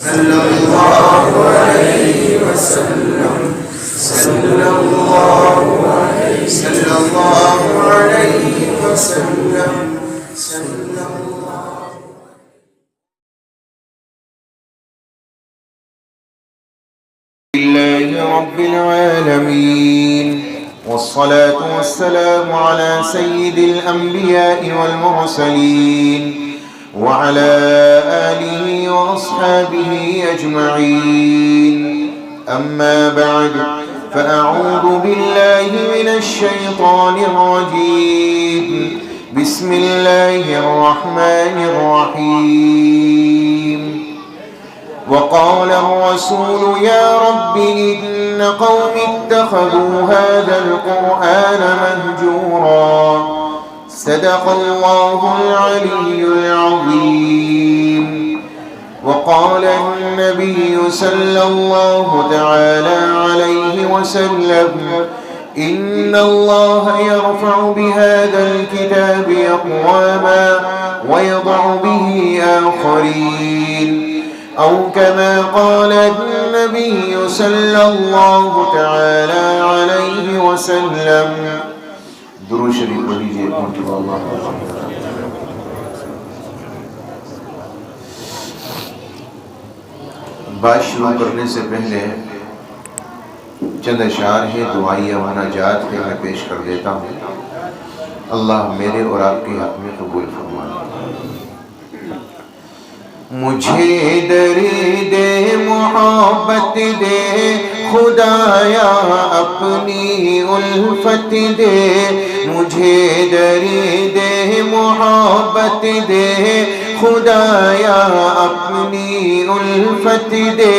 صلی اللہ علیہ وسلم صلی اللہ علیہ وسلم صلی اللہ للہ رب العالمین والصلاة والسلام على سید الانبیاء والمرسلین وعلى آله وأصحابه أجمعين أما بعد فأعوذ بالله من الشيطان الرجيم بسم الله الرحمن الرحيم وقال الرسول يا رب إن قوم اتخذوا هذا القرآن مهجورا صدق الله العلي العظيم وقال النبي صلى الله تعالى عليه وسلم إن الله يرفع بهذا الكتاب أقواما ويضع به آخرين أو كما قال النبي صلى الله تعالى عليه وسلم درود شریف پڑھ لیجیے بات شروع کرنے سے پہلے چند اشعار ہیں دعائیہ مناجات کے میں پیش کر دیتا ہوں. اللہ میرے اور آپ کے حق میں قبول فرمائے. مجھے درد محبت دے خدایا اپنی الفت دے مجھے درد محبت دے خدایا اپنی الفت دے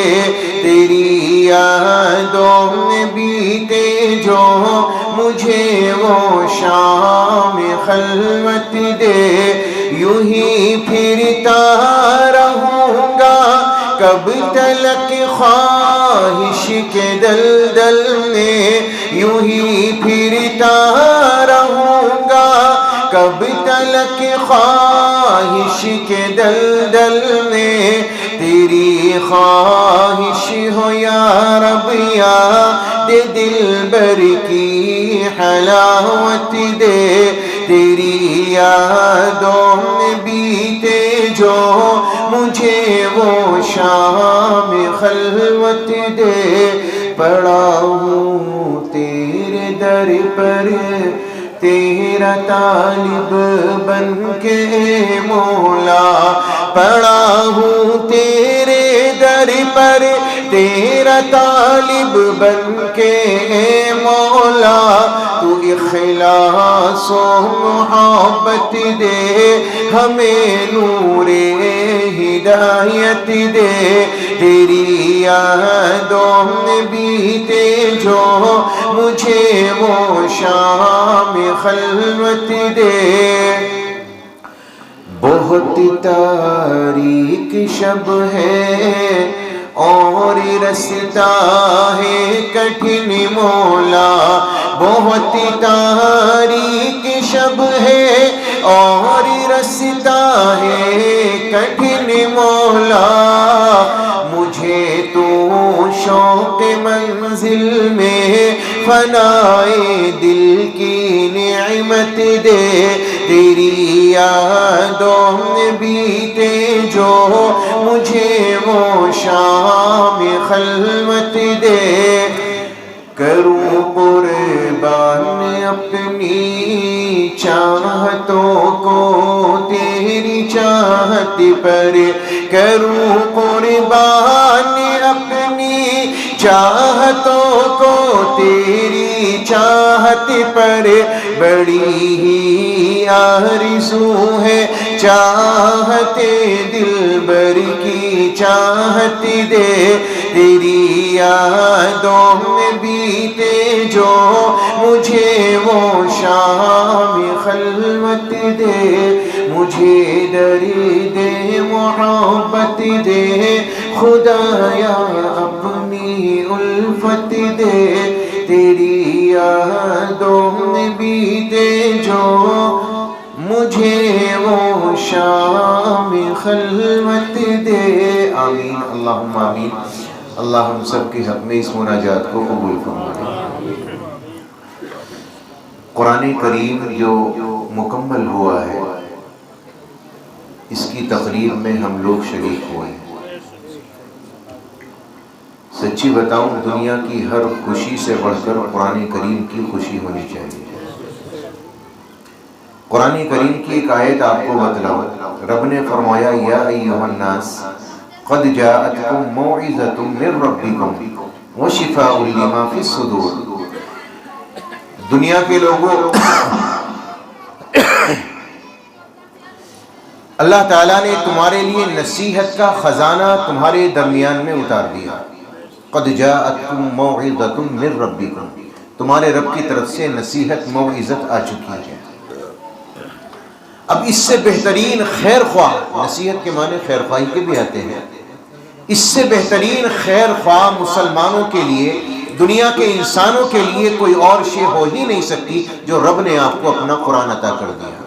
تیری یادوں میں بیتے جو مجھے وہ شام خلوت دے یوں ہی پھرتا رہوں گا کب تلک خواہش کے دلدل میں یوں ہی پھرتا رہوں گا کب تلک خواہش کے دلدل میں تیری خواہش ہو یا رب یاد دلبر کی حلاوت دے تیری یادوں میں بیتے جو مجھے وہ شام خلوت دے پڑا ہوں تیرے در پر تیرا طالب بن کے مولا پڑا ہوں تیرے در پر تیرا طالب بن کے مولا تو اخلاص و محبت دے ہمیں نور ہدایت دے تیری یادوں میں بیتے جو مجھے وہ شام خلوت دے بہت تاریک شب ہے اور رستا ہے کٹھن مولا بہت تاریک شب ہے اور رستا ہے کٹھن مولا مجھے تو شوق منزل میں فنائے دل کی نعمت دے تیری یادوں میں بیتے جو مجھے وہ شام خلوت دے کروں قربان اپنی چاہتوں کو تیری چاہت پر کروں قربان اپنی چاہتوں کو تیری چاہت پر بڑی ہی آرزو ہے چاہت دلبر کی چاہت دے تیری یادوں میں بیتے جو مجھے وہ شام خلوت دے مجھے درد محبت دے خدایا اپنی الفت دے تیری یادوں میں بیتے جو مجھے وہ شام خلوت دے. آمین اللہم آمین. اللہ ہم سب کے حق میں اس مناجات کو قبول فرمائے. قرآن کریم جو مکمل ہوا ہے اس کی تقریب میں ہم لوگ شریک ہوئے ہیں. سچی بتاؤں دنیا کی ہر خوشی سے بڑھ کر قرآن کریم کی خوشی ہونی چاہیے. قرآن کریم کی ایک آیت آپ کو بتلاؤ. رب نے فرمایا یا ایھا الناس قد جاءتکم موعظۃ من ربکم وشفاء لما فی الصدور. دنیا کے لوگوں اللہ تعالیٰ نے تمہارے لیے نصیحت کا خزانہ تمہارے درمیان میں اتار دیا. قد جاءتکم موعظۃ من ربکم. تمہارے رب کی طرف سے نصیحت موعظت آ چکی ہے. اب اس سے بہترین خیر خواہ، نصیحت کے معنی خیر خواہی کے بھی آتے ہیں، اس سے بہترین خیر خواہ مسلمانوں کے لیے، دنیا کے انسانوں کے لیے کوئی اور شے ہو ہی نہیں سکتی جو رب نے آپ کو اپنا قرآن عطا کر دیا.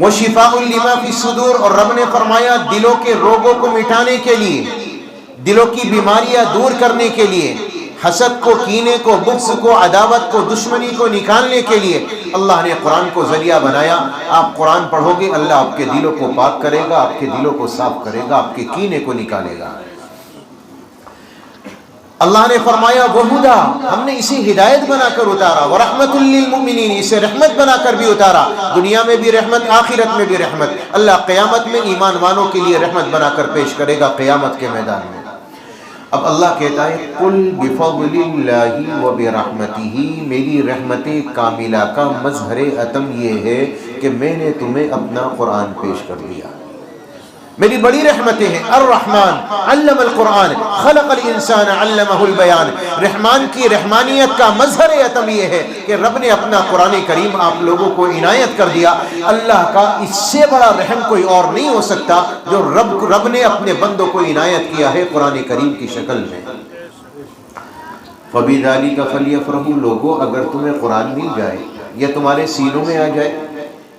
وشفاء لما فی الصدور. اور رب نے فرمایا دلوں کے روگوں کو مٹانے کے لیے، دلوں کی بیماریاں دور کرنے کے لیے، حسد کو، کینے کو، بغض کو، عداوت کو، دشمنی کو نکالنے کے لیے اللہ نے قرآن کو ذریعہ بنایا. آپ قرآن پڑھو گے اللہ آپ کے دلوں کو پاک کرے گا، آپ کے دلوں کو صاف کرے گا، آپ کے کینے کو نکالے گا. اللہ نے فرمایا وہدا، ہم نے اسے ہدایت بنا کر اتارا. ورحمت للمؤمنین، اسے رحمت بنا کر بھی اتارا. دنیا میں بھی رحمت، آخرت میں بھی رحمت. اللہ قیامت میں ایمان والوں کے لیے رحمت بنا کر پیش کرے گا قیامت کے میدان میں. اب اللہ کہتا ہے قل بفضل اللہ وبرحمتہ، میری رحمت کاملہ کا مظہر اتم یہ ہے کہ میں نے تمہیں اپنا قرآن پیش کر دیا. میری بڑی رحمتیں ہیں. الرحمن علم القرآن خلق الانسان علمہ البیان. رحمان کی رحمانیت کا مظہر اتم یہ ہے کہ رب نے اپنا قرآن کریم آپ لوگوں کو عنایت کر دیا. اللہ کا اس سے بڑا رحم کوئی اور نہیں ہو سکتا جو رب نے اپنے بندوں کو عنایت کیا ہے قرآن کریم کی شکل میں. فَبِذَلِكَ فَلْيَفْرَحُوا. لوگوں اگر تمہیں قرآن مل جائے یا تمہارے سینوں میں آ جائے،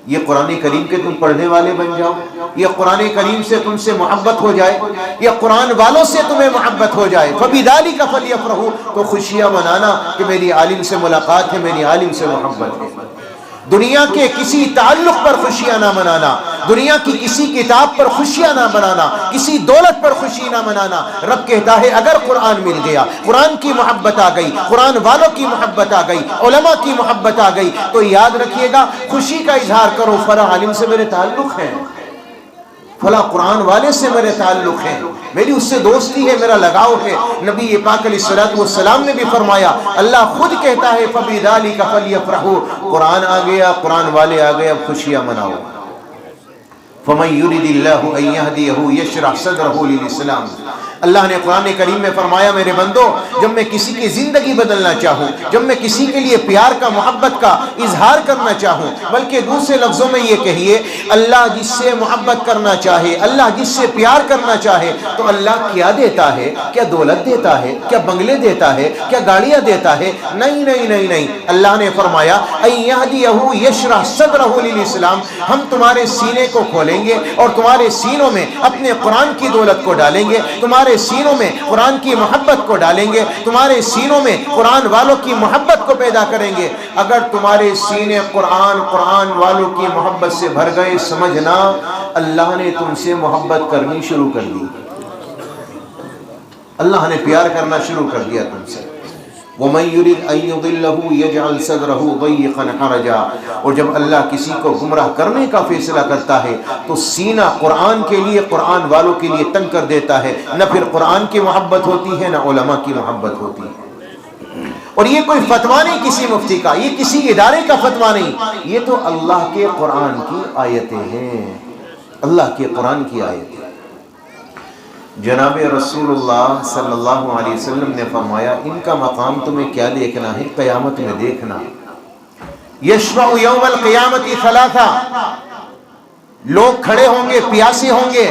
یہ قرآن کریم کے تم پڑھنے والے بن جاؤ، یہ قرآن کریم سے تم سے محبت ہو جائے، یہ قرآن والوں سے تمہیں محبت ہو جائے، فَبِذَلِكَ فَلْيَفْرَحُوا. تو خوشیاں منانا کہ میری عالم سے ملاقات ہے، میری عالم سے محبت ہے. دنیا کے کسی تعلق پر خوشیاں نہ منانا، دنیا کی کسی کتاب پر خوشیاں نہ منانا، کسی دولت پر خوشی نہ منانا. رب کہتا ہے اگر قرآن مل گیا، قرآن کی محبت آ گئی، قرآن والوں کی محبت آ گئی، علماء کی محبت آ گئی، تو یاد رکھیے گا خوشی کا اظہار کرو. فلاں عالم سے میرے تعلق ہیں، فلاں قرآن والے سے میرے تعلق ہیں، میری اس سے دوستی ہے، میرا لگاؤ ہے. نبی پاک علیہ الصلوۃ والسلام نے بھی فرمایا، اللہ خود کہتا ہے فَبِذَلِكَ فَلْيَفْرَحُوا. قرآن آ گیا، قرآن والے آ گئے، اب خوشیاں مناؤ. فَمَن يُرِدِ اللَّهُ أَن يَهْدِيَهُ يَشْرَحْ صَدْرَهُ لِلْإِسْلَامِ. اللہ نے قرآن کریم میں فرمایا میرے بندو جب میں کسی کی زندگی بدلنا چاہوں، جب میں کسی کے لیے پیار کا، محبت کا اظہار کرنا چاہوں، بلکہ دوسرے لفظوں میں یہ کہیے اللہ جس سے محبت کرنا چاہے، اللہ جس سے پیار کرنا چاہے تو اللہ کیا دیتا ہے؟ کیا دولت دیتا ہے؟ کیا بنگلے دیتا ہے؟ کیا گاڑیاں دیتا ہے؟ نہیں نہیں نہیں نہیں. اللہ نے فرمایا اَن يَهْدِيَهُ يَشْرَحْ صَدْرَهُ لِلْإِسْلَامِ. ہم تمہارے سینے کو کھولیں گے اور تمہارے سینوں میں اپنے قرآن کی دولت کو ڈالیں گے، تمہارے سینوں میں قرآن کی محبت کو ڈالیں گے، تمہارے سینوں میں قرآن والوں کی محبت کو پیدا کریں گے. اگر تمہارے سینے قرآن والوں کی محبت سے بھر گئے، سمجھنا اللہ نے تم سے محبت کرنی شروع کر دی، اللہ نے پیار کرنا شروع کر دیا تم سے. وَمَن يُرِدْ أَن يُضِلَّهُ يَجْعَلْ صَدْرَهُ ضَيِّقًا حَرَجًا. اور جب اللہ کسی کو گمراہ کرنے کا فیصلہ کرتا ہے تو سینہ قرآن کے لیے، قرآن والوں کے لیے تنگ کر دیتا ہے. نہ پھر قرآن کی محبت ہوتی ہے، نہ علماء کی محبت ہوتی ہے. اور یہ کوئی فتویٰ نہیں کسی مفتی کا، یہ کسی ادارے کا فتویٰ نہیں، یہ تو اللہ کے قرآن کی آیتیں ہیں، اللہ کے قرآن کی آیتیں. جناب رسول اللہ صلی اللہ علیہ وسلم نے فرمایا ان کا مقام تمہیں کیا دیکھنا ہے؟ قیامت میں دیکھنا. یشفع یوم القیامت ثلاثہ. لوگ کھڑے ہوں گے، پیاسے ہوں گے،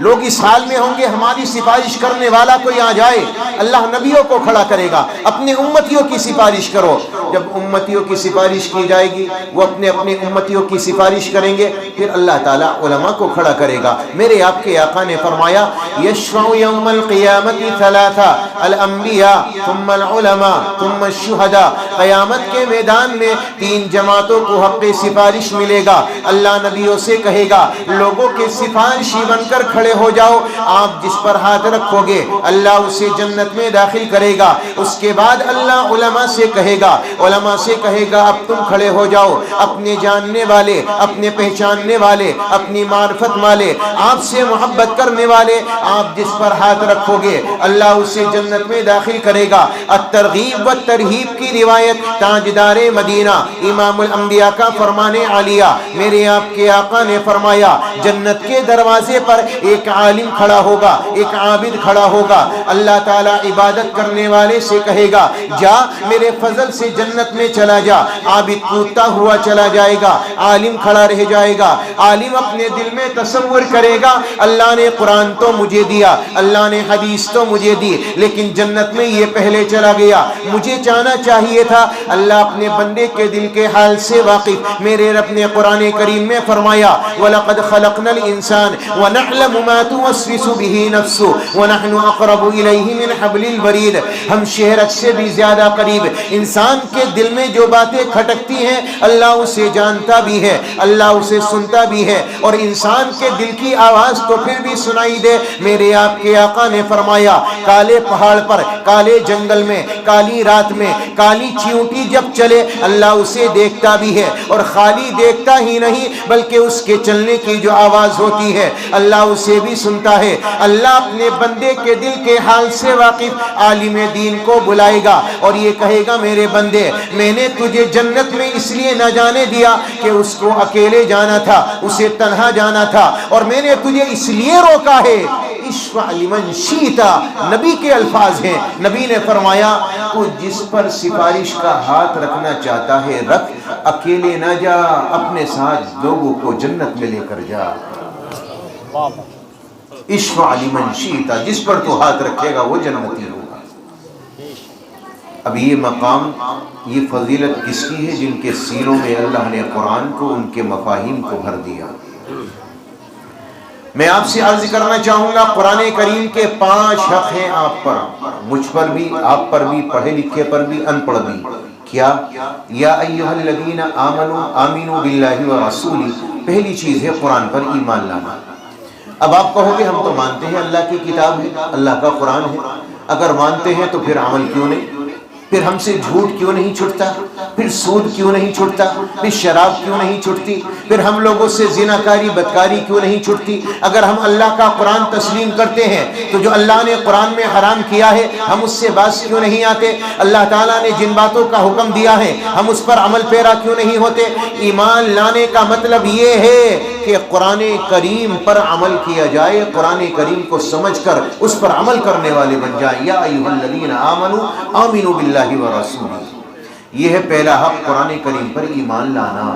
لوگ اس حال میں ہوں گے ہماری سفارش کرنے والا کوئی آ جائے، اللہ نبیوں کو کھڑا کرے گا، اپنے امتیوں کی سفارش کرو۔ جب امتیوں کی سفارش کی جائے گی، وہ اپنے امتیوں کی سفارش کریں گے، پھر اللہ تعالیٰ علماء کو کھڑا کرے گا۔ میرے آپ کے آقا نے فرمایا یشفع یوم القیامت ثلاثہ، الانبیاء ثم العلماء ثم الشہداء۔ قیامت کے میدان میں تین جماعتوں کو حق سفارش ملے گا۔ اللہ نبیوں سے کہے گا لوگوں کے سفارشی بن کر کھڑے ہو جاؤ، آپ جس پر ہاتھ رکھو گے اللہ اسے جنت میں داخل کرے گا۔ اس کے بعد اللہ علماء سے کہے گا اب تم کھڑے ہو جاؤ، اپنے جاننے والے، اپنے پہچاننے والے، اپنی معرفت والے، آپ سے محبت کرنے والے، آپ جس پر ہاتھ رکھو گے اللہ اسے جنت میں داخل کرے گا۔ الترغیب و ترہیب کی روایت تاجدار مدینہ امام الانبیاء کا فرمان عالیہ، میرے آپ کے آقا نے فرمایا جنت کے دروازے پر ایک عالم کھڑا ہوگا، ایک عابد کھڑا ہوگا، اللہ تعالیٰ عبادت کرنے والے سے کہے گا جا میرے فضل سے جنت میں چلا جا، عابد کودتا ہوا چلا جائے گا، عالم کھڑا رہ جائے گا۔ عالم اپنے دل میں تصور کرے گا اللہ نے قرآن تو مجھے دیا، اللہ نے حدیث تو مجھے دی، لیکن جنت میں یہ پہلے چلا گیا، مجھے جانا چاہیے تھا۔ اللہ اپنے بندے کے دل کے حال سے واقف، میرے رب نے قرآن کریم میں فرمایا وَلَقَدْ خَلَقْنَا الْإِنسَانَ وَنَعْلَمُ مَا تُوَسْوِسُ بِهِ نَفْسُهُ وَنَحْنُ أَقْرَبُ إِلَيْهِ مِنْ حَبْلِ الْوَرِيدِ۔ ہم شہرک سے بھی زیادہ قریب، انسان کے دل میں جو باتیں کھٹکتی ہیں اللہ اسے جانتا بھی ہے، اللہ اسے سنتا بھی ہے، اور انسان کے دل کی آواز تو پھر بھی سنائی دے۔ میرے آپ کے آقا نے فرمایا کالے پہاڑ پر، کالے جنگل میں، کالی رات میں کالی چیونٹی جب چلے اللہ اسے دیکھتا بھی ہے، اور خالی دیکھتا ہی نہیں بلکہ اس کے چلنے کی جو آواز ہوتی ہے اللہ اسے بھی سنتا ہے۔ اللہ اپنے بندے کے دل کے حال سے واقف عالم دین کو بلائے گا اور یہ کہے گا میرے بندے میں نے تجھے جنت میں اس لیے نہ جانے دیا کہ اس کو اکیلے جانا تھا، اسے تنہا جانا تھا، اور میں نے تجھے اس لیے روکا ہے اشفع لمن شئت۔ نبی کے الفاظ ہیں، نبی نے فرمایا تو جس پر سفارش کا ہاتھ رکھنا چاہتا ہے رکھ، اکیلے نہ جا، اپنے ساتھ لوگوں کو جنت میں لے کر جا۔ اشفع لمن شئت، جس پر تو ہاتھ رکھے گا وہ جنتی ہوگا۔ اب یہ مقام، یہ فضیلت کس کی ہے؟ جن کے سینوں میں اللہ نے قرآن کو، ان کے مفاہیم کو بھر دیا۔ میں آپ سے عرض کرنا چاہوں گا قرآن کریم کے 5 حق ہیں آپ پر، مجھ پر بھی، آپ پر بھی، پڑھے لکھے پر بھی، ان پڑھ بھی۔ کیا؟ یا ایھا الذین آمنوا آمنوا باللہ ورسولہ، پہلی چیز ہے قرآن پر ایمان لانا۔ اب آپ کہو گے ہم تو مانتے ہیں اللہ کی کتاب ہے، اللہ کا قرآن ہے، اگر مانتے ہیں تو پھر عمل کیوں نہیں؟ پھر ہم سے جھوٹ کیوں نہیں چھٹتا؟ پھر سود کیوں نہیں چھٹتا؟ پھر شراب کیوں نہیں چھٹتی؟ پھر ہم لوگوں سے زناکاری بدکاری کیوں نہیں چھٹتی؟ اگر ہم اللہ کا قرآن تسلیم کرتے ہیں تو جو اللہ نے قرآن میں حرام کیا ہے ہم اس سے باز کیوں نہیں آتے؟ اللہ تعالیٰ نے جن باتوں کا حکم دیا ہے ہم اس پر عمل پیرا کیوں نہیں ہوتے؟ ایمان لانے کا مطلب یہ ہے کہ قرآن کریم پر عمل کیا جائے، قرآن کریم کو سمجھ کر اس پر عمل کرنے والے بن جائیں۔ یا ایھا الذین آمنوا آمنوا باللہ ورسولہ، یہ ہے پہلا حق، قرآن کریم پر ایمان لانا۔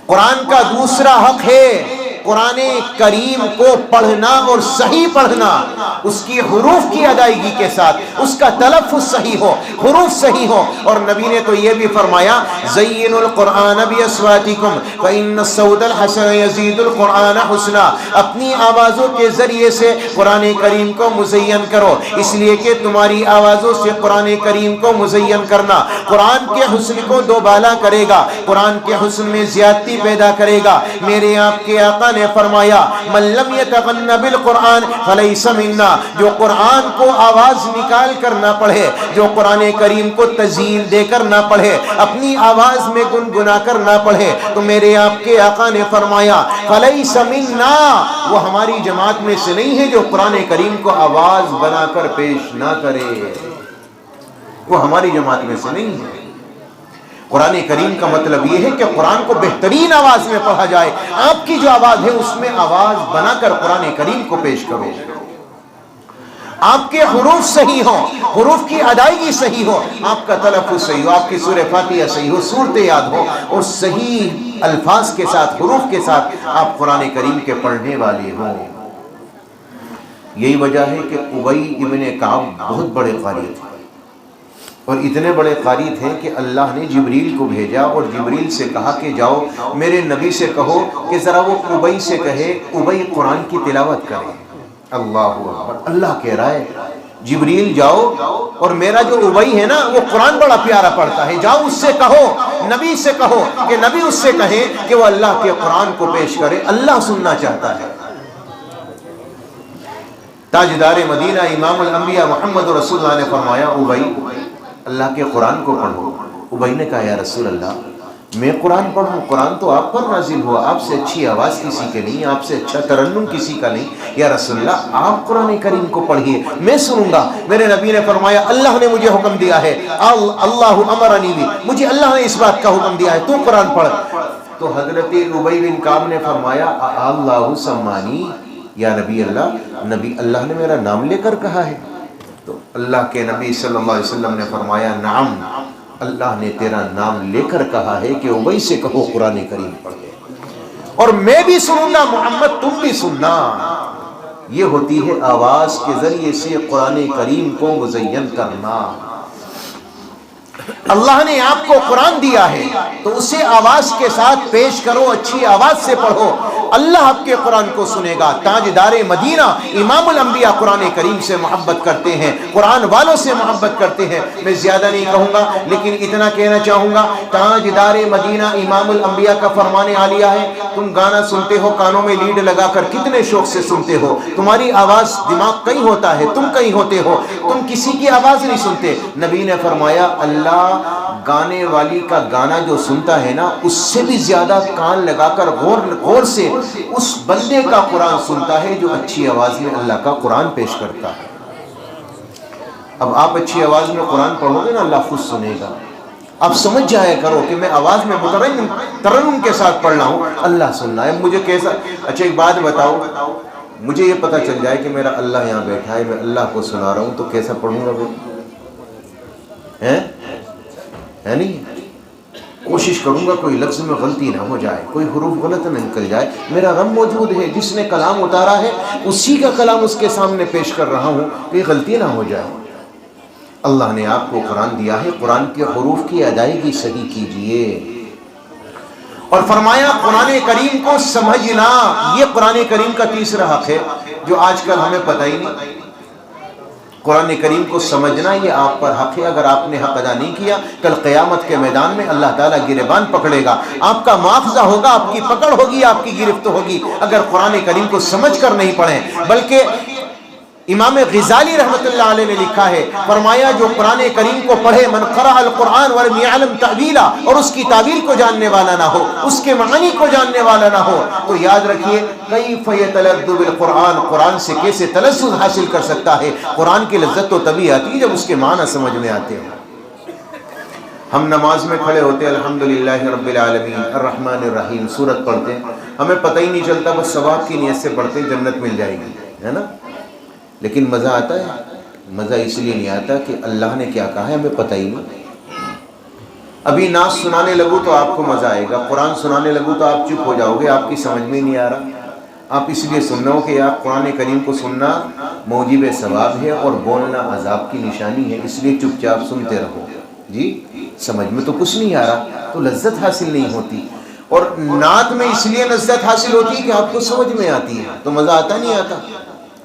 قرآن کا دوسرا حق ہے قرآن کریم کو پڑھنا اور صحیح پڑھنا، اس کی حروف کی ادائیگی کے ساتھ، اس کا تلفظ صحیح ہو، حروف صحیح ہو۔ اور نبی نے تو یہ بھی فرمایا زینوا القرآن باصواتکم فإن الصوت الحسن یزید القرآن حسنا، اپنی آوازوں کے ذریعے سے قرآن کریم کو مزین کرو، اس لیے کہ تمہاری آوازوں سے قرآن کریم کو مزین کرنا قرآن کے حسن کو دوبالا کرے گا، قرآن کے حسن میں زیادتی پیدا کرے گا۔ میرے آپ کے آقا نے فرمایا من لم یتغن بالقرآن فلیس منا، جو قرآن کو آواز نکال کر نہ پڑھے، جو قرآن کریم کو تزیین دے کر نہ پڑھے، اپنی آواز میں گنگنا کر نہ پڑھے، تو میرے آپ کے آقا نے فرمایا فلیس منا، وہ ہماری جماعت میں سے نہیں ہے جو قرآن کریم کو آواز بنا کر پیش نہ کرے، وہ ہماری جماعت میں سے نہیں ہے۔ قرآن کریم کا مطلب یہ ہے کہ قرآن کو بہترین آواز میں پڑھا جائے، آپ کی جو آواز ہے اس میں آواز بنا کر قرآن کریم کو پیش کرو، آپ کے حروف صحیح ہوں، حروف کی ادائیگی صحیح ہو، آپ کا تلفظ صحیح ہو، آپ کی سورہ فاتحہ صحیح ہو، سورتیں یاد ہو، اور صحیح الفاظ کے ساتھ، حروف کے ساتھ آپ قرآن کریم کے پڑھنے والے ہوں۔ یہی وجہ ہے کہ ابی ابن کعب بہت بڑے قاری تھے، اور اتنے بڑے قاری تھے کہ اللہ نے جبریل کو بھیجا اور جبریل سے کہا کہ جاؤ میرے نبی سے کہو کہ ذرا وہ ابی سے کہے ابی قرآن کی تلاوت کرے۔ اللہ اکبر، اللہ کہہ رہا ہے جبریل جاؤ، اور میرا جو ابی ہے نا وہ قرآن بڑا پیارا پڑھتا ہے، جاؤ اس سے کہو، نبی سے کہو کہ نبی اس سے کہے کہ وہ اللہ کے قرآن کو پیش کرے، اللہ سننا چاہتا ہے۔ تاجدار مدینہ امام الانبیاء محمد رسول اللہ نے فرمایا ابی اللہ کے قرآن کو پڑھو۔ ابی نے کہا یا رسول اللہ میں قرآن پڑھوں؟ قرآن تو آپ پر نازل ہوا، آپ سے اچھی آواز کسی کے نہیں، آپ سے اچھا ترنم کسی کا نہیں، یا رسول اللہ آپ قرآن کریم کو پڑھیے میں سنوں گا۔ میرے نبی نے فرمایا اللہ نے مجھے حکم دیا ہے، اللہ امرنی بھی، مجھے اللہ نے اس بات کا حکم دیا ہے، تو قرآن پڑھ۔ تو حضرت ابی بن کعب نے فرمایا اللہ سمانی، یا نبی اللہ نے میرا نام لے کر کہا ہے؟ تو اللہ کے نبی صلی اللہ علیہ وسلم نے فرمایا نعم، اللہ نے تیرا نام لے کر کہا ہے کہ ابی سے کہو قرآن کریم پڑھے، اور میں بھی سنوں گا، محمد تم بھی سننا۔ یہ ہوتی ہے آواز کے ذریعے سے قرآن کریم کو مزین کرنا۔ اللہ نے آپ کو قرآن دیا ہے تو اسے آواز کے ساتھ پیش کرو، اچھی آواز سے پڑھو، اللہ آپ کے قرآن کو سنے گا۔ تاجدار مدینہ امام الانبیاء قرآن کریم سے محبت کرتے ہیں، قرآن والوں سے محبت کرتے ہیں۔ میں زیادہ نہیں کہوں گا لیکن اتنا کہنا چاہوں گا، تاجدار مدینہ امام الانبیاء کا فرمان عالیہ ہے، تم گانا سنتے ہو کانوں میں لیڈ لگا کر، کتنے شوق سے سنتے ہو، تمہاری آواز دماغ کہیں ہوتا ہے، تم کہیں ہوتے ہو، تم کسی کی آواز نہیں سنتے۔ نبی نے فرمایا اللہ گانے والی کا گانا جو سنتا ہے نا اس سے بھی زیادہ کان لگا کر غور سے اس بندے کا قرآن سنتا ہے جو اچھی آواز میں اللہ کا قرآن پیش کرتا ہے۔ اب آپ اچھی آواز میں قرآن پڑھو گے نا اللہ خود سنے گا۔ آپ سمجھ جایا کرو کہ میں آواز میں ترنم کے ساتھ پڑھ رہا ہوں، اللہ سننا ہے مجھے کیسا۔ اچھا ایک بات بتاؤ، مجھے یہ پتہ چل جائے کہ میرا اللہ یہاں بیٹھا ہے، میں اللہ کو سنا رہا ہوں، تو کیسا پڑھوں گا وہ؟ ہے نہیں؟ کوشش کروں گا کوئی لفظ میں غلطی نہ ہو جائے، کوئی حروف غلط نہ نکل جائے۔ میرا رب موجود ہے، جس نے کلام اتارا ہے اسی کا کلام اس کے سامنے پیش کر رہا ہوں، کوئی غلطی نہ ہو جائے۔ اللہ نے آپ کو قرآن دیا ہے، قرآن کے حروف کی ادائیگی صحیح کیجئے، اور فرمایا قرآن کریم کو سمجھنا۔ یہ قرآن کریم کا تیسرا حق ہے جو آج کل ہمیں پتہ ہی نہیں۔ قرآن کریم کو سمجھنا یہ آپ پر حق ہے، اگر آپ نے حق ادا نہیں کیا کل قیامت کے میدان میں اللہ تعالیٰ گریبان پکڑے گا، آپ کا مواخذہ ہوگا، آپ کی پکڑ ہوگی، آپ کی گرفت ہوگی اگر قرآن کریم کو سمجھ کر نہیں پڑھیں۔ بلکہ امام غزالی رحمت اللہ علیہ نے لکھا ہے، فرمایا جو قرآن کریم کو پڑھے، من قرأ القرآن ولم يعلم تأویلا، اور اس کی تعویل کو جاننے والا نہ ہو، اس کے معنی کو جاننے والا نہ ہو، تو یاد رکھیے کیف یتلذ بالقرآن، قرآن سے کیسے تلذذ حاصل کر سکتا ہے۔ قرآن کی لذت تو تبھی آتی ہے جب اس کے معنی سمجھ میں آتے ہو۔ ہم نماز میں کھڑے ہوتے ہیں الحمدللہ رب العالمین الرحمن الرحیم سورت پڑھتے ہیں، ہمیں پتہ ہی نہیں چلتا، بس ثواب کی نیت سے پڑھتے ہیں جنت مل جائے گی، ہے نا؟ لیکن مزہ آتا ہے؟ مزہ اس لیے نہیں آتا کہ اللہ نے کیا کہا ہے ہمیں پتہ ہی نہیں۔ ابھی نعت سنانے لگو تو آپ کو مزہ آئے گا، قرآن سنانے لگو تو آپ چپ ہو جاؤ گے، آپ کی سمجھ میں نہیں آ رہا۔ آپ اس لیے سن رہے ہو کہ آپ قرآن کریم کو سننا موجب ثواب ہے اور بولنا عذاب کی نشانی ہے، اس لیے چپ چاپ سنتے رہو۔ جی سمجھ میں تو کچھ نہیں آ رہا تو لذت حاصل نہیں ہوتی، اور نعت میں اس لیے لذت حاصل ہوتی ہے کہ آپ کو سمجھ میں آتی ہے، تو مزہ آتا نہیں آتا؟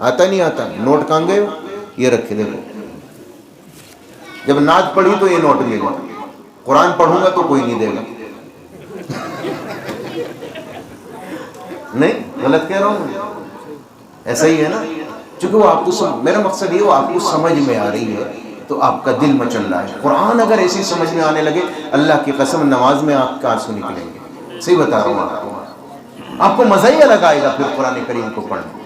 آتا نہیں آتا؟ نوٹ کہاں گئے ہو؟ یہ رکھے دیکھو، جب نعت پڑھی تو یہ نوٹ لے گا، قرآن پڑھوں گا تو کوئی نہیں دے گا۔ نہیں غلط کہہ رہا ہوں؟ ایسا ہی ہے نا، چونکہ وہ آپ کو میرا مقصد یہ وہ آپ کو سمجھ میں آ رہی ہے تو آپ کا دل مچل رہا ہے۔ قرآن اگر ایسی سمجھ میں آنے لگے اللہ کی قسم نماز میں آپ کا آنسو نکلیں گے، صحیح بتا رہا ہوں آپ کو مزہ ہی الگ آئے گا پھر قرآن کریم کو پڑھنے۔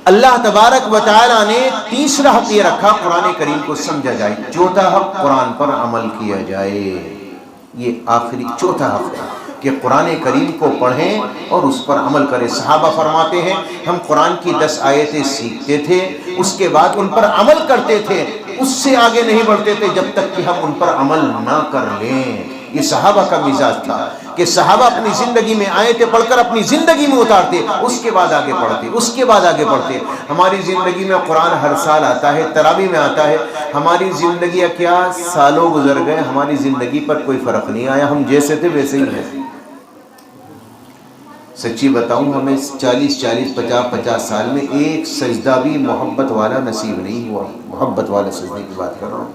اللہ تبارک و تعالیٰ نے تیسرا حق یہ رکھا قرآن کریم کو سمجھا جائے، چوتھا حق قرآن پر عمل کیا جائے۔ یہ آخری چوتھا حق ہے کہ قرآن کریم کو پڑھیں اور اس پر عمل کریں۔ صحابہ فرماتے ہیں ہم قرآن کی 10 آیتیں سیکھتے تھے، اس کے بعد ان پر عمل کرتے تھے، اس سے آگے نہیں بڑھتے تھے جب تک کہ ہم ان پر عمل نہ کر لیں۔ یہ صحابہ کا مزاج تھا۔ کہ صحابہ اپنی زندگی میں آیتیں پڑھ کر اپنی زندگی میں اتارتے، اس کے بعد آگے پڑھتے، اس کے بعد آگے پڑھتے۔ ہماری زندگی میں قرآن ہر سال آتا ہے، تراویح میں آتا ہے، ہماری زندگیاں کیا سالوں گزر گئے، ہماری زندگی پر کوئی فرق نہیں آیا، ہم جیسے تھے ویسے ہی ہیں۔ سچی بتاؤں ہمیں 50 سال میں ایک سجدہ بھی محبت والا نصیب نہیں ہوا۔ محبت والے سجدے کی بات کر رہا ہوں،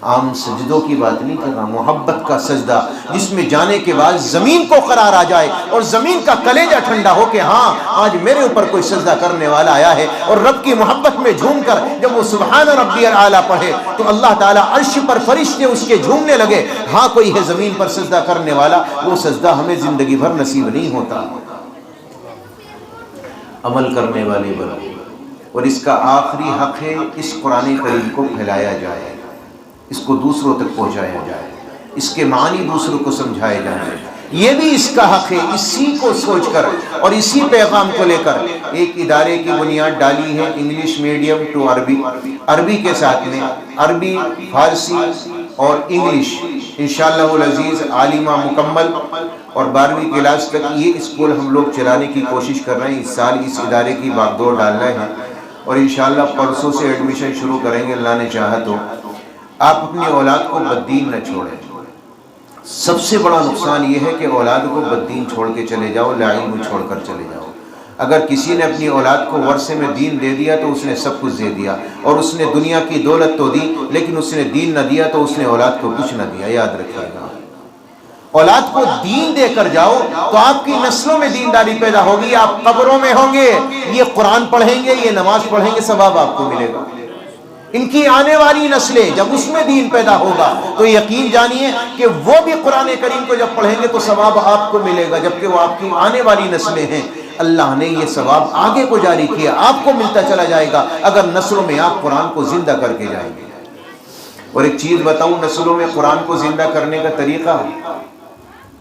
عام سجدوں کی بات نہیں کر رہا، محبت کا سجدہ جس میں جانے کے بعد زمین کو قرار آ جائے اور زمین کا کلیجہ ٹھنڈا ہو کہ ہاں آج میرے اوپر کوئی سجدہ کرنے والا آیا ہے، اور رب کی محبت میں جھوم کر جب وہ سبحان ربی الاعلیٰ پڑھے تو اللہ تعالیٰ عرش پر فرشتے اس کے جھومنے لگے، ہاں کوئی ہے زمین پر سجدہ کرنے والا۔ وہ سجدہ ہمیں زندگی بھر نصیب نہیں ہوتا۔ عمل کرنے والے بنو، اور اس کا آخری حق ہے اس قرآن کریم کو پھیلایا جائے، اس کو دوسروں تک پہنچایا جائے، اس کے معنی دوسروں کو سمجھائے جائیں، یہ بھی اس کا حق ہے۔ اسی کو سوچ کر اور اسی پیغام کو لے کر ایک ادارے کی بنیاد ڈالی ہے، انگلش میڈیم ٹو عربی، عربی کے ساتھ میں عربی، فارسی اور انگلش، انشاءاللہ العزیز عالمہ مکمل اور 12ویں کلاس تک یہ اسکول ہم لوگ چلانے کی کوشش کر رہے ہیں۔ اس سال اس ادارے کی باغ دور ڈالنا ہے اور انشاءاللہ پرسوں سے ایڈمیشن شروع کریں گے اللہ نے چاہا تو۔ آپ اپنی اولاد کو بددین نہ چھوڑیں۔ سب سے بڑا نقصان یہ ہے کہ اولاد کو بددین چھوڑ کے چلے جاؤ، لا علم چھوڑ کر چلے جاؤ۔ اگر کسی نے اپنی اولاد کو ورثے میں دین دے دیا تو اس نے سب کچھ دے دیا، اور اس نے دنیا کی دولت تو دی لیکن اس نے دین نہ دیا تو اس نے اولاد کو کچھ نہ دیا، یاد رکھیے گا۔ اولاد کو دین دے کر جاؤ تو آپ کی نسلوں میں دینداری پیدا ہوگی، آپ قبروں میں ہوں گے، یہ قرآن پڑھیں گے، یہ نماز پڑھیں گے، ثواب آپ کو ملے گا۔ ان کی آنے والی نسلیں جب اس میں دین پیدا ہوگا تو یقین جانیے کہ وہ بھی قرآن کریم کو جب پڑھیں گے تو ثواب آپ کو ملے گا، جبکہ وہ آپ کی آنے والی نسلیں ہیں۔ اللہ نے یہ ثواب آگے کو جاری کیا، آپ کو ملتا چلا جائے گا اگر نسلوں میں آپ قرآن کو زندہ کر کے جائیں گے۔ اور ایک چیز بتاؤں، نسلوں میں قرآن کو زندہ کرنے کا طریقہ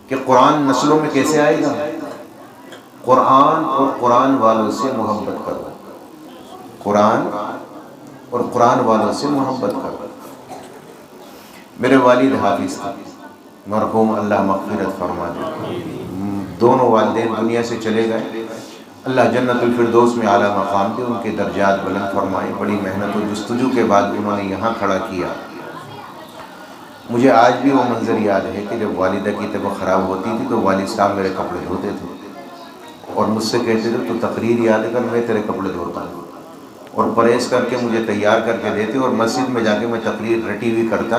کہ قرآن نسلوں میں کیسے آئے گا؟ قرآن اور قرآن والوں سے محبت کرو، قرآن اور قرآن والوں سے محبت کرو۔ میرے والد حافظ تھے، مرحوم اللہ مغفرت فرما دے، دونوں والدین دنیا سے چلے گئے، اللہ جنت الفردوس میں اعلیٰ مقام دے، ان کے درجات بلند فرمائے۔ بڑی محنت و جستجو کے بعد انہوں نے یہاں کھڑا کیا۔ مجھے آج بھی وہ منظر یاد ہے کہ جب والدہ کی طبیعت خراب ہوتی تھی تو والد صاحب میرے کپڑے دھوتے تھے اور مجھ سے کہتے تھے تو تقریر یاد کر، میں تیرے کپڑے دھوتا ہوں، اور پریس کر کے مجھے تیار کر کے دیتے، اور مسجد میں جا کے میں تقریر رٹی ہوئی کرتا،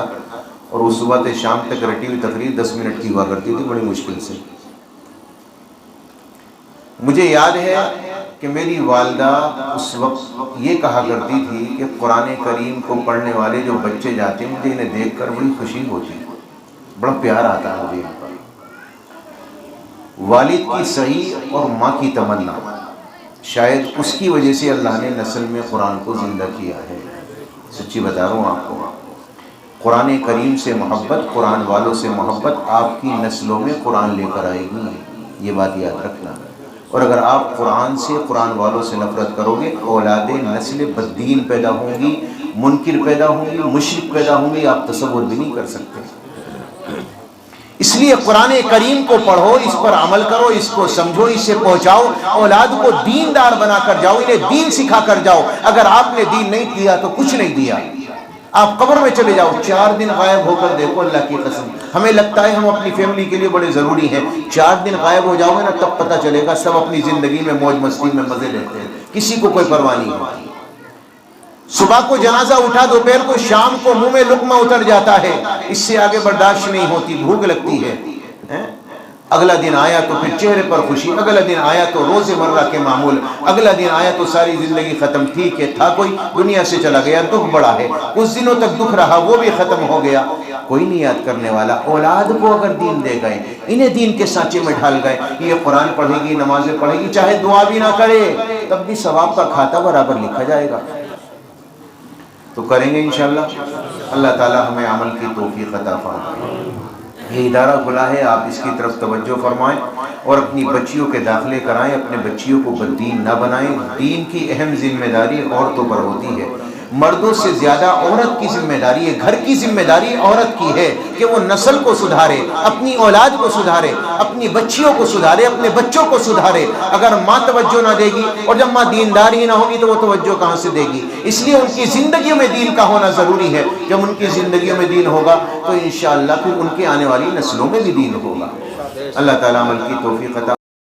اور وہ صبح سے شام تک رٹی ہوئی تقریر 10 منٹ کی ہوا کرتی تھی، بڑی مشکل سے۔ مجھے یاد ہے کہ میری والدہ اس وقت یہ کہا کرتی تھی کہ قرآن کریم کو پڑھنے والے جو بچے جاتے ہیں مجھے انہیں دیکھ کر بڑی خوشی ہوتی ہے، بڑا پیار آتا ہے مجھے۔ والد کی صحیح اور ماں کی تمنا، شاید اس کی وجہ سے اللہ نے نسل میں قرآن کو زندہ کیا ہے۔ سچی بتا رہا ہوں آپ کو، قرآن کریم سے محبت، قرآن والوں سے محبت آپ کی نسلوں میں قرآن لے کر آئے گی، یہ بات یاد رکھنا۔ اور اگر آپ قرآن سے، قرآن والوں سے نفرت کرو گے، اولاد نسل بددین پیدا ہوں گی، منکر پیدا ہوں گی، مشرک پیدا ہوں گی، آپ تصور بھی نہیں کر سکتے۔ اس لیے قرآن کریم کو پڑھو، اس پر عمل کرو، اس کو سمجھو، اسے پہنچاؤ، اولاد کو دیندار بنا کر جاؤ، انہیں دین سکھا کر جاؤ۔ اگر آپ نے دین نہیں دیا تو کچھ نہیں دیا۔ آپ قبر میں چلے جاؤ، 4 دن غائب ہو کر دیکھو، اللہ کی قسم ہمیں لگتا ہے ہم اپنی فیملی کے لیے بڑے ضروری ہیں، 4 دن غائب ہو جاؤ گے نا تب پتہ چلے گا سب اپنی زندگی میں موج مستی میں مزے لیتے ہیں، کسی کو کوئی پرواہ نہیں ہوتی۔ صبح کو جنازہ اٹھا، دوپہر کو، شام کو منہ میں لقمہ اتر جاتا ہے، اس سے آگے برداشت نہیں ہوتی، بھوک لگتی ہے۔ اگلا دن آیا تو پھر چہرے پر خوشی، اگلا دن آیا تو روز مرہ کے معمول، اگلا دن آیا تو ساری زندگی ختم، ٹھیک ہے تھا کوئی دنیا سے چلا گیا، دکھ بڑا ہے، کچھ دنوں تک دکھ رہا وہ بھی ختم ہو گیا، کوئی نہیں یاد کرنے والا۔ اولاد کو اگر دین دے گئے، انہیں دین کے سانچے میں ڈھال گئے، یہ قرآن پڑھے گی، نمازیں پڑھے گی، چاہے دعا بھی نہ کرے تب بھی ثواب کا کھاتا برابر لکھا جائے گا۔ تو کریں گے انشاءاللہ، اللہ تعالی ہمیں عمل کی توفیق عطا فرمائے۔ یہ ادارہ کھلا ہے، آپ اس کی طرف توجہ فرمائیں اور اپنی بچیوں کے داخلے کرائیں، اپنے بچیوں کو بددین نہ بنائیں۔ دین کی اہم ذمہ داری عورتوں پر ہوتی ہے، مردوں سے زیادہ عورت کی ذمہ داری ہے، گھر کی ذمہ داری عورت کی ہے کہ وہ نسل کو سدھارے، اپنی اولاد کو سدھارے، اپنی بچیوں کو سدھارے، اپنے بچوں کو سدھارے۔ اگر ماں توجہ نہ دے گی اور جب ماں دیندار ہی نہ ہوگی تو وہ توجہ کہاں سے دے گی؟ اس لیے ان کی زندگیوں میں دین کا ہونا ضروری ہے۔ جب ان کی زندگیوں میں دین ہوگا تو انشاءاللہ پھر ان کے آنے والی نسلوں میں بھی دین ہوگا۔ اللہ تعالیٰ عمل کی توفیق عطا